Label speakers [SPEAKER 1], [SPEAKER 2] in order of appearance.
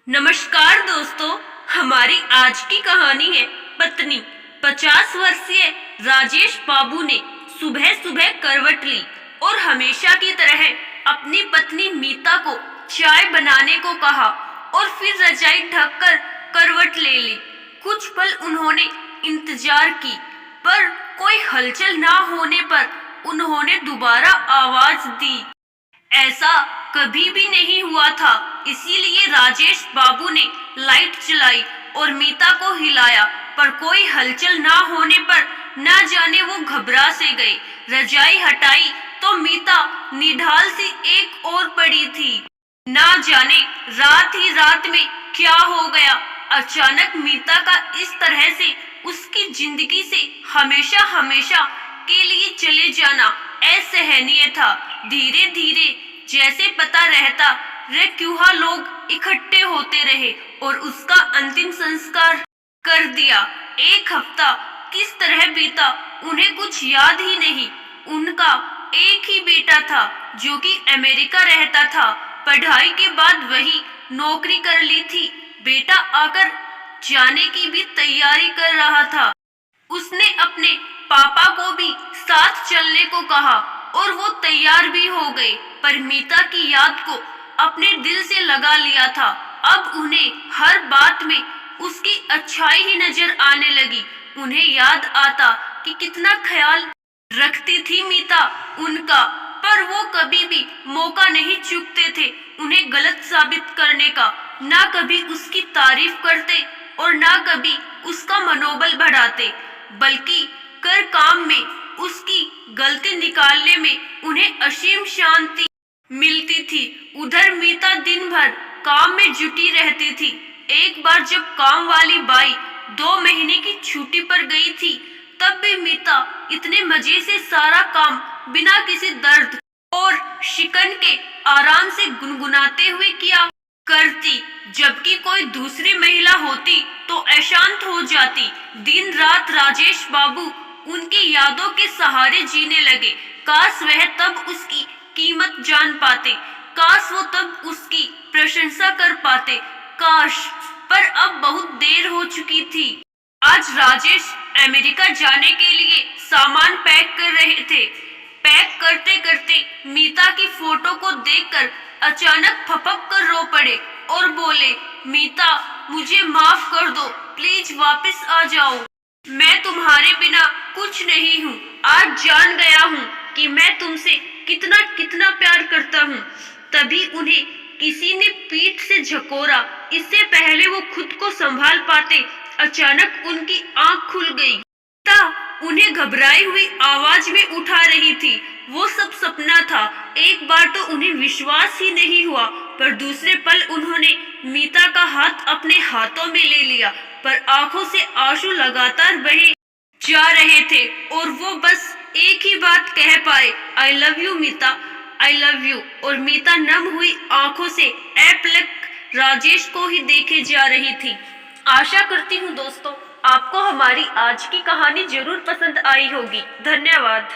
[SPEAKER 1] नमस्कार दोस्तों, हमारी आज की कहानी है पत्नी। 50 वर्षीय राजेश बाबू ने सुबह सुबह करवट ली और हमेशा की तरह अपनी पत्नी मीता को चाय बनाने को कहा और फिर रजाई ढककर करवट ले ली। कुछ पल उन्होंने इंतजार की, पर कोई हलचल ना होने पर उन्होंने दोबारा आवाज दी। ऐसा कभी भी नहीं हुआ था, इसीलिए राजेश बाबू ने लाइट जलाई और मीता को हिलाया, पर कोई हलचल ना होने पर ना जाने वो घबरा से गए। रजाई हटाई तो मीता निढाल सी एक और पड़ी थी। ना जाने रात ही रात में क्या हो गया। अचानक मीता का इस तरह से उसकी जिंदगी से हमेशा हमेशा के लिए चले जाना असहनीय था। धीरे धीरे जैसे पता रहता क्यूहा लोग इकट्ठे होते रहे और उसका अंतिम संस्कार कर दिया। एक हफ्ता किस तरह बीता उन्हें कुछ याद ही नहीं। उनका एक ही बेटा था जो कि अमेरिका रहता था। पढ़ाई के बाद वही नौकरी कर ली थी। बेटा आकर जाने की भी तैयारी कर रहा था। उसने अपने पापा को भी साथ चलने को कहा और वो तैयार भी हो गए, पर मीता की याद को अपने दिल से लगा लिया था। अब उन्हें हर बात में उसकी अच्छाई ही नजर आने लगी। उन्हें याद आता कि कितना ख्याल रखती थी मीता उनका, पर वो कभी भी मौका नहीं चूकते थे उन्हें गलत साबित करने का। ना कभी उसकी तारीफ करते और ना कभी उसका मनोबल बढ़ाते, बल्कि कर काम में उसकी गलती निकालने में उन्हें असीम शांति मिलती थी। उधर मीता दिन भर काम में जुटी रहती थी। एक बार जब काम वाली बाई 2 महीने की छुट्टी पर गई थी, तब भी मीता इतने मजे से सारा काम बिना किसी दर्द और शिकन के आराम से गुनगुनाते हुए किया करती, जबकि कोई दूसरी महिला होती तो अशांत हो जाती। दिन रात राजेश बाबू उनकी यादों के सहारे जीने लगे। काश वह तब उसकी कीमत जान पाते, काश वो तब उसकी प्रशंसा कर पाते, काश। पर अब बहुत देर हो चुकी थी। आज राजेश अमेरिका जाने के लिए सामान पैक कर रहे थे। पैक करते करते मीता की फोटो को देखकर अचानक फपक कर रो पड़े और बोले, मीता मुझे माफ कर दो, प्लीज वापस आ जाओ। मैं तुम्हारे बिना कुछ नहीं हूँ। आज जान गया हूँ कि मैं तुमसे कितना कितना प्यार करता हूँ। तभी उन्हें किसी ने पीठ से झकोरा। इससे पहले वो खुद को संभाल पाते, अचानक उनकी आंख खुल गई। उन्हें घबराई हुई आवाज में उठा रही थी। वो सब सपना था। एक बार तो उन्हें विश्वास ही नहीं हुआ, पर दूसरे पल उन्होंने मीता का हाथ अपने हाथों में ले लिया, पर आंखों से आंसू लगातार बहे जा रहे थे और वो बस एक ही बात कह पाए, I love you Meeta, I love you. और मीता नम हुई आंखों से अपलक राजेश को ही देखे जा रही थी। आशा करती हूँ दोस्तों आपको हमारी आज की कहानी जरूर पसंद आई होगी। धन्यवाद।